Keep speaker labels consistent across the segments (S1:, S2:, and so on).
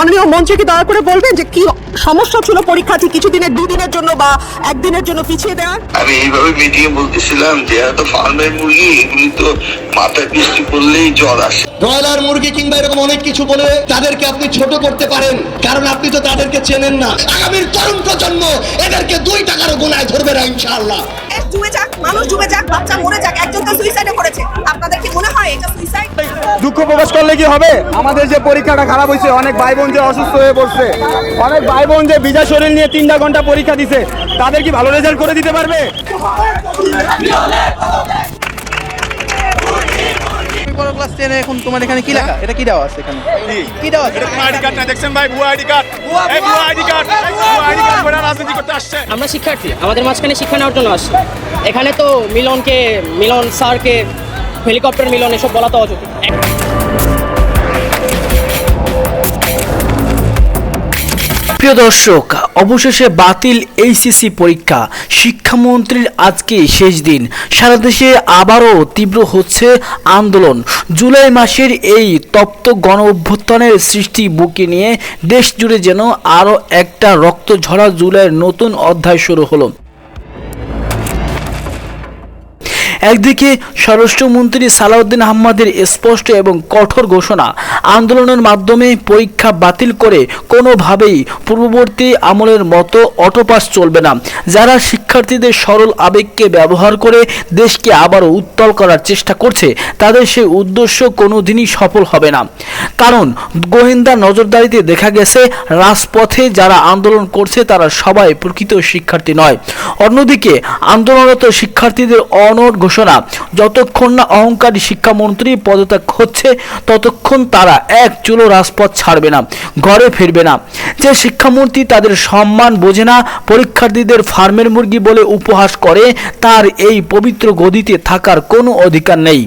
S1: মাননীয় মঞ্চে কি দয়া করে বলবেন যে কি সমস্যা ছিল পরীক্ষার্থী কিছুদিনের দুদিনের জন্য বা একদিনের জন্য পিছিয়ে দেওয়ার?
S2: আমি এইভাবে মিটিং বলতেছিলাম যে এত ফার্মের মুরগি এগুলি তো মাথায় বৃষ্টি পড়লেই জ্বর আসে।
S3: ব্রয়লার মুরগি কিংবা এরকম অনেক কিছু বলে তাদেরকে আপনি ছোট করতে পারেন, কারণ আপনি তো তাদেরকে চেনেন না। আগামীর তরুণ প্রজন্ম এদেরকে 2 টাকারও গোনায় ধরবে না ইনশাআল্লাহ।
S1: ডুবে যাক, মানুষ ডুবে যাক, বাচ্চা মরে যাক, একজন তো সুইসাইডও করেছে। আপনাদের কি মনে হয় এটা সুইসাইড?
S4: দুঃখ প্রকাশ করলে কি হবে? আমাদের যে পরীক্ষাটা খারাপ হয়েছে, অনেক ভাই বোন যে অসুস্থ হয়ে পড়ছে, অনেক ভাই বোন যে বিজা শরীর নিয়ে 3টা ঘন্টা পরীক্ষা দিছে, তাদের কি ভালো রেজাল্ট করে দিতে পারবে?
S5: ক্লাস 10 এখন তোমার এখানে কি লেখা? এটা কি দেওয়া আছে এখানে? কি দেওয়া আছে?
S4: আইডি কার্ড না দেখছেন ভাই? ভুয়া আইডি কার্ড। এই ভুয়া আইডি কার্ড, ভুয়া আইডি কার্ড করে রাজনীতি করতে আসছে।
S6: আমরা শিক্ষার্থী, আমাদের মাঝখানে শিক্ষা নেওয়ার জন্য আসছি। এখানে তো মিলন স্যারকে হেলিকপ্টার মিলন এসব বলা তো অযৌক্তিক।
S7: প্রিয় দর্শক, অবশেষে বাতিল এইচএসসি পরীক্ষা। শিক্ষামন্ত্রীর আজকে শেষ দিন। সারা দেশে আবারও তীব্র হচ্ছে আন্দোলন। জুলাই মাসের এই তপ্ত গণ অভ্যুত্থানের সৃষ্টি বুকে নিয়ে দেশ জুড়ে যেন আরও একটা রক্তঝরা জুলাইয়ের নতুন অধ্যায় শুরু হলো। একদিকে স্বরাষ্ট্রমন্ত্রী সালাউদ্দিন আহমদের স্পষ্ট এবং কঠোর ঘোষণা, আন্দোলনের মাধ্যমে পরীক্ষা বাতিল করে কোনোভাবেই পূর্ববর্তী আমলের মতো অটোপাস চলবে না। যারা শিক্ষার্থীদের সরল আবেগকে ব্যবহার করে দেশকে আবারও উত্তাল করার চেষ্টা করছে, তাদের সেই উদ্দেশ্য কোনোদিনই সফল হবে না। কারণ গোয়েন্দা নজরদারিতে দেখা গেছে রাজপথে যারা আন্দোলন করছে তারা সবাই প্রকৃত শিক্ষার্থী নয়। অন্যদিকে আন্দোলনরত শিক্ষার্থীদের অনড় ঘোষণা, যতক্ষণ না অহংকারী শিক্ষামন্ত্রী পদত্যাগ হচ্ছে ততক্ষণ তারা এক চুলো রাজপথ ছাড়বে না, ঘরে ফিরবে না। যে শিক্ষামন্ত্রী তাদের সম্মান বোঝে না, পরীক্ষার্থীদের ফার্মের মুরগি বলে উপহাস করে, তার এই পবিত্র গদিতে থাকার কোনো অধিকার নেই।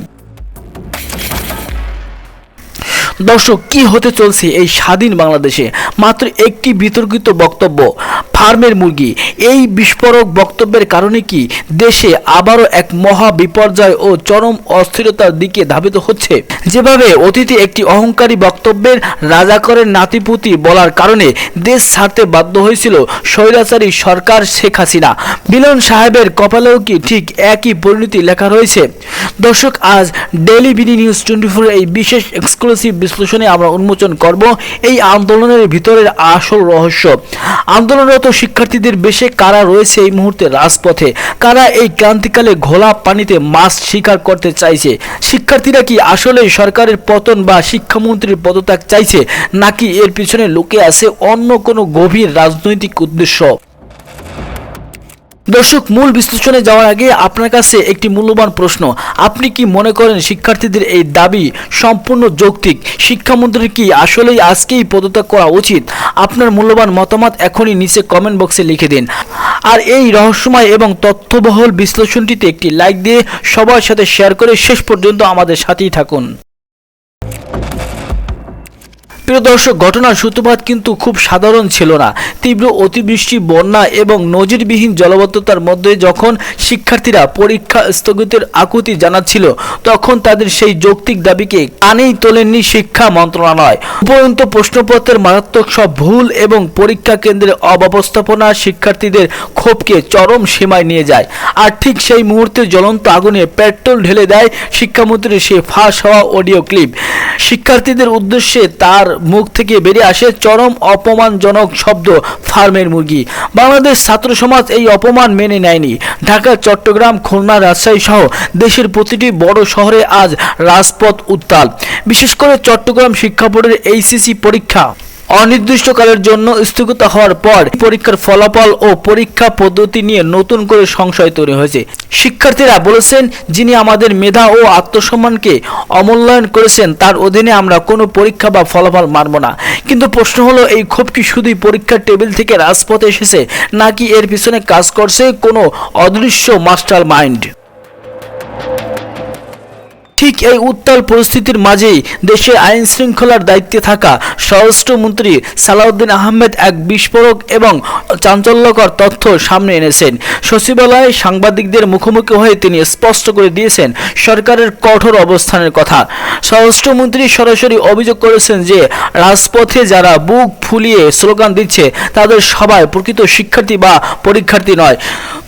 S7: দর্শক, কি হতে চলছে এই স্বাধীন বাংলাদেশে? মাত্র একটি বিতর্কিত বক্তব্য, ফার্মের মুরগি। এই বিস্ফোরক বক্তব্যের কারণে কি দেশে আবারও এক মহা বিপর্যয় ও চরম অস্থিরতার দিকে ধাবিত হচ্ছে? যেভাবে অতীতে একটি অহংকারী বক্তব্যের রাজাকরের নাতিপুতি বলার কারণে দেশ ছাড়তে বাধ্য হয়েছিল স্বৈরাচারী সরকার শেখ হাসিনা, মিলন সাহেবের কপালেও কি ঠিক একই পরিণতি লেখা রয়েছে? দর্শক, আজ ডেইলি বিডি নিউজ 24 এই বিশেষ এক্সক্লুসিভ বিশ্লেষণে আমরা উন্মোচন করব এই আন্দোলনের ভিতরের আসল রহস্য। আন্দোলনরত শিক্ষার্থীদের বেশে কারা রয়েছে এই মুহূর্তে রাজপথে, কারা এই ক্রান্তিকালে ঘোলা পানিতে মাছ শিকার করতে চাইছে? শিক্ষার্থীরা কি আসলে সরকারের পতন বা শিক্ষামন্ত্রীর পদত্যাগ চাইছে, নাকি এর পিছনে লুকিয়ে আছে অন্য কোনো গভীর রাজনৈতিক উদ্দেশ্য? দর্শক, মূল বিশ্লেষণে যাওয়ার আগে আপনার কাছে একটি মূল্যবান প্রশ্ন। আপনি কি মনে করেন শিক্ষার্থীদের এই দাবি সম্পূর্ণ যৌক্তিক? শিক্ষামন্ত্রীর কি আসলেই আজকেই পদত্যাগ করা উচিত? আপনার মূল্যবান মতামত এখনই নিচে কমেন্ট বক্সে লিখে দিন। আর এই রহস্যময় এবং তথ্যবহুল বিশ্লেষণটিতে একটি লাইক দিয়ে সবার সাথে শেয়ার করে শেষ পর্যন্ত আমাদের সাথেই থাকুন। প্রিয় দর্শক, ঘটনার সূত্রপাত কিন্তু খুব সাধারণ ছিল না। তীব্র অতিবৃষ্টি, বন্যা এবং নজিরবিহীন জলাবদ্ধতার মধ্যে যখন শিক্ষার্থীরা পরীক্ষা স্থগিতের আকুতি জানাচ্ছিল, তখন তাদের সেই যৌক্তিক দাবিকে কানেই তোলেননি শিক্ষা মন্ত্রণালয়। উপরন্ত প্রশ্নপত্রের মারাত্মক সব ভুল এবং পরীক্ষা কেন্দ্রের অব্যবস্থাপনা শিক্ষার্থীদের ক্ষোভকে চরম সীমায় নিয়ে যায়। আর ঠিক সেই মুহূর্তে জ্বলন্ত আগুনে পেট্রোল ঢেলে দেয় শিক্ষামন্ত্রীর সেই ফাঁস হওয়া অডিও ক্লিপ। শিক্ষার্থীদের উদ্দেশ্যে তার মুখ থেকে বেরিয়ে আসে চরম অপমানজনক শব্দ, ফার্মের মুরগি। বাংলাদেশ ছাত্র সমাজ এই অপমান মেনে নেয়নি। ঢাকা, চট্টগ্রাম, খুলনা, রাজশাহী সহ দেশের প্রতিটি বড় শহরে আজ রাজপথ উত্তাল। বিশেষ করে চট্টগ্রাম শিক্ষা বোর্ডের এইচএসসি পরীক্ষা অনির্দিষ্টকালের জন্য স্থগিত হওয়ার পর পরীক্ষার ফলাফল ও পরীক্ষা পদ্ধতি নিয়ে নতুন করে সংশয় তৈরি হয়েছে। শিক্ষার্থীরা বলেছেন, যিনি আমাদের মেধা ও আত্মসম্মানকে অমূল্যায়ন করেছেন তার অধীনে আমরা কোনো পরীক্ষা বা ফলাফল মানব না। কিন্তু প্রশ্ন হলো, এই ক্ষোভ কি শুধুই পরীক্ষার টেবিল থেকে রাজপথে এসেছে, নাকি এর পিছনে কাজ করছে কোনো অদৃশ্য মাস্টার মাইন্ড? ঠিক এই উত্তাল পরিস্থিতির মাঝেই দেশে আইন শৃঙ্খলার দায়িত্বে থাকা স্বরাষ্ট্রমন্ত্রী সালাউদ্দিন আহমেদ এক বিস্ফোরক এবং চাঞ্চল্যকর তথ্য সামনে এনেছেন। সচিবালয়ে সাংবাদিকদের মুখোমুখি হয়ে তিনি স্পষ্ট করে দিয়েছেন সরকারের কঠোর অবস্থানের কথা। স্বরাষ্ট্রমন্ত্রী সরাসরি অভিযোগ করেছেন যে রাজপথে যারা বুক ফুলিয়ে স্লোগান দিচ্ছে তাদের সবাই প্রকৃত শিক্ষার্থী বা পরীক্ষার্থী নয়।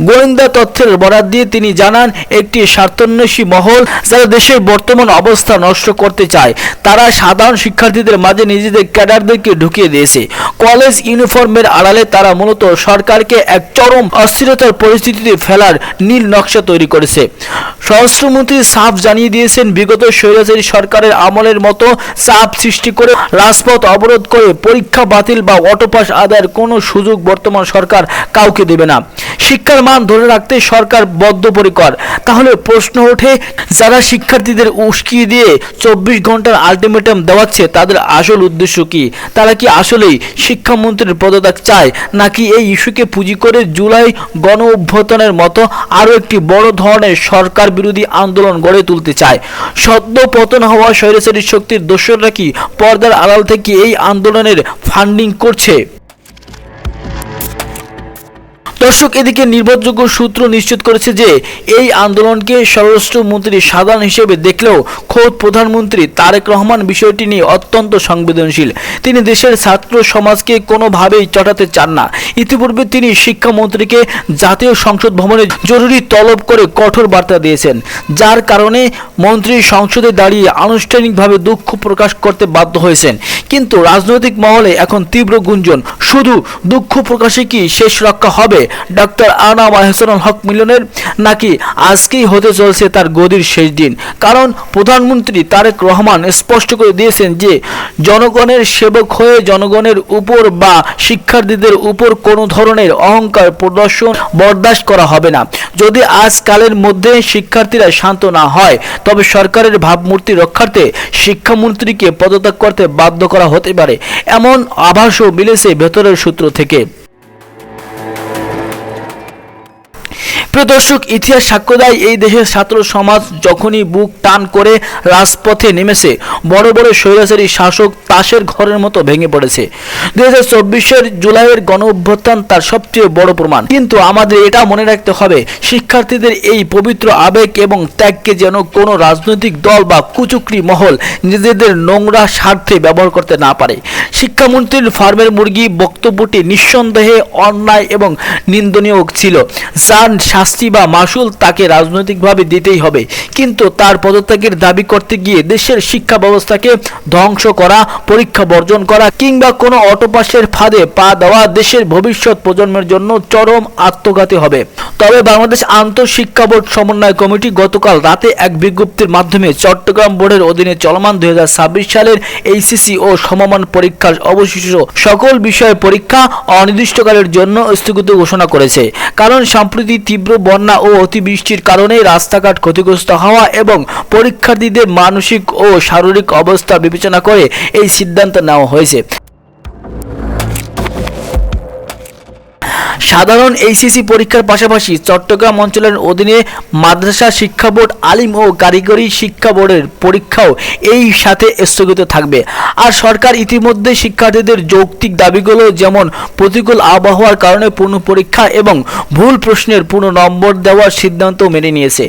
S7: গোয়েন্দা তথ্যের বরাত দিয়ে তিনি জানান একটি স্বার্থান্বেষী মহল যারা দেশের বর্তমান অবস্থা নষ্ট করতে চায় তারা সাধারণ শিক্ষার্থীদের মাঝে নিজেদের ক্যাডারদেরকে ঢুকিয়ে দিয়েছে। কলেজ ইউনিফর্মের আড়ালে তারা মূলত সরকারকে এক চরম অস্থিরতার পরিস্থিতিতে ফেলার নীল নকশা তৈরি করেছে। স্বরাষ্ট্রমন্ত্রী সাফ জানিয়ে দিয়েছেন বিগত স্বৈরাচারী সরকারের আমলের মতো চাপ সৃষ্টি করে রাজপথ অবরোধ করে পরীক্ষা বাতিল বা অটোপাস আদায়ের কোনো সুযোগ বর্তমান সরকার কাউকে দেবে না। শিক্ষার মান ধরে রাখতে সরকার বদ্ধপরিকর। তাহলে প্রশ্ন ওঠে যারা শিক্ষার্থীদের উস্কিয়ে দিয়ে 24 ঘন্টার আলটিমেটাম দেওয়াচ্ছে তাদের আসল উদ্দেশ্য কি? তারা কি আসলেই শিক্ষামন্ত্রীর পদত্যাগ চায় নাকি এই ইস্যুকে পুঁজি করে জুলাই গণ অভ্যুত্থানের মতো আরও একটি বড় ধরনের সরকার বিরোধী আন্দোলন গড়ে তুলতে চায়? সদ্য পতন হওয়া স্বৈরাচারী শক্তির দোসররা কি পর্দার আড়াল থেকে এই আন্দোলনের ফান্ডিং করছে? দর্শক, এদিকে নির্ভরযোগ্য সূত্র নিশ্চিত করেছে যে এই আন্দোলনকে স্বরাষ্ট্রমন্ত্রী সাধারণ হিসেবে দেখলেও খোদ প্রধানমন্ত্রী তারেক রহমান বিষয়টি নিয়ে অত্যন্ত সংবেদনশীল। তিনি দেশের ছাত্র সমাজকে কোনোভাবেই চটাতে চান না। ইতিপূর্বে তিনি শিক্ষামন্ত্রীকে জাতীয় সংসদ ভবনে জরুরি তলব করে কঠোর বার্তা দিয়েছেন, যার কারণে মন্ত্রী সংসদে দাঁড়িয়ে আনুষ্ঠানিকভাবে দুঃখ প্রকাশ করতে বাধ্য হয়েছেন। কিন্তু রাজনৈতিক মহলে এখন তীব্র গুঞ্জন, শুধু দুঃখ প্রকাশে কি শেষ রক্ষা হবে ডক্টর আনাম আহসানুল হক মিলনের, নাকি আজকেই হতে চলছে তার গদির শেষ দিন? কারণ প্রধানমন্ত্রী তারেক রহমান স্পষ্ট করে দিয়েছেন যে জনগণের সেবক হয়ে জনগণের উপর বা শিক্ষার্থীদের উপর কোনো ধরনের অহংকার প্রদর্শন বরদাস্ত করা হবে না। যদি আজকালের মধ্যে শিক্ষার্থীরা শান্ত না হয় তবে সরকারের ভাবমূর্তি রক্ষার্থে শিক্ষামন্ত্রীকে পদত্যাগ করতে বাধ্য করা হতে পারে, এমন আভাসও মিলেছে ভেতরের সূত্র থেকে। প্রিয় দর্শক, ইতিহাস সাক্ষ্য দেয় এই দেশের ছাত্র সমাজ যখনই বুক টান করে রাজপথে নেমেছে বড় বড় স্বৈরাচারী শাসক তাসের ঘরের মতো ভেঙে পড়েছে। 2024-এর জুলাইয়ের গণ অভ্যুত্থান তার সবচেয়ে বড় প্রমাণ। কিন্তু আমাদের এটা মনে রাখতে হবে শিক্ষার্থীদের এই পবিত্র আবেগ এবং ত্যাগকে যেন কোনো রাজনৈতিক দল বা কুচক্রী মহল নিজেদের নোংরা স্বার্থে ব্যবহার করতে না পারে। শিক্ষামন্ত্রীর ফার্মের মুরগি বক্তব্যটি নিঃসন্দেহে অন্যায় এবং নিন্দনীয় ছিল, যার শাস্তি বা মাসুল তাকে রাজনৈতিকভাবে দিতেই হবে। কিন্তু তার পদত্যাগের দাবি করতে গিয়ে দেশের শিক্ষা ব্যবস্থাকে ধ্বংস করা, পরীক্ষা বর্জন করা কিংবা কোনো অটোপাসের ফাঁদে পা দেওয়া দেশের ভবিষ্যৎ প্রজন্মের জন্য চরম আত্মঘাতী হবে। তবে বাংলাদেশ আন্তঃশিক্ষা বোর্ড সমন্বয় কমিটি গতকাল রাতে এক বিজ্ঞপ্তির মাধ্যমে চট্টগ্রাম বোর্ডের অধীনে চলমান 2026 সালের এইচএসসি ও সমমান পরীক্ষার অবশিষ্ট সকল বিষয়ের পরীক্ষা অনির্দিষ্টকালের জন্য স্থগিত ঘোষণা করেছে। কারণ সম্প্রতি তীব্র বন্যা ও অতিবৃষ্টির কারণে রাস্তাঘাট ক্ষতিগ্রস্ত হওয়া এবং পরীক্ষার্থীদের মানসিক ও শারীরিক অবস্থা বিবেচনা করে এই সিদ্ধান্ত নেওয়া হয়েছে। সাধারণ এইচএসসি পরীক্ষার পাশাপাশি চট্টগ্রাম অঞ্চলের অধীনে মাদ্রাসা শিক্ষা বোর্ড, আলিম ও কারিগরি শিক্ষা বোর্ডের পরীক্ষাও এই সাথে স্থগিত থাকবে। আর সরকার ইতিমধ্যে শিক্ষার্থীদের যৌক্তিক দাবিগুলো যেমন প্রতিকূল আবহাওয়ার কারণে পূর্ণ পরীক্ষা এবং ভুল প্রশ্নের পূর্ণ নম্বর দেওয়ার সিদ্ধান্ত মেনে নিয়েছে।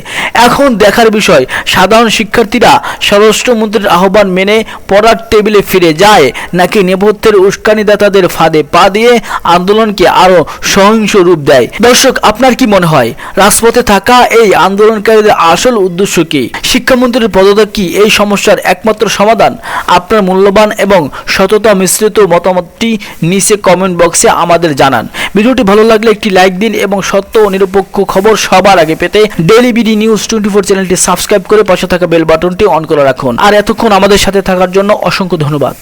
S7: এখন দেখার বিষয় সাধারণ শিক্ষার্থীরা স্বরাষ্ট্রমন্ত্রীর আহ্বান মেনে পড়ার টেবিলে ফিরে যায় নাকি নেপথ্যের উস্কানিদাতাদের ফাঁদে পা দিয়ে আন্দোলনকে আরো সহিংস রূপ দেয়। দর্শক, আপনার কি মনে হয় রাজপথে থাকা এই আন্দোলনকারীদের আসল উদ্দেশ্য কি? শিক্ষামন্ত্রীর পদত্যাগ কি এই সমস্যার একমাত্র সমাধান? আপনার মূল্যবান এবং সততা মিশ্রিত মতামতটি নিচে কমেন্ট বক্সে আমাদের জানান। ভিডিওটি ভালো লাগলে একটি লাইক দিন এবং সত্য ও নিরপেক্ষ খবর সবার আগে পেতে ডেইলি বিডি নিউজ 24 চ্যানেলটি সাবস্ক্রাইব করে পাশে থাকা বেল বাটনটি অন করে রাখুন। আর এতক্ষণ আমাদের সাথে থাকার জন্য অসংখ্য ধন্যবাদ।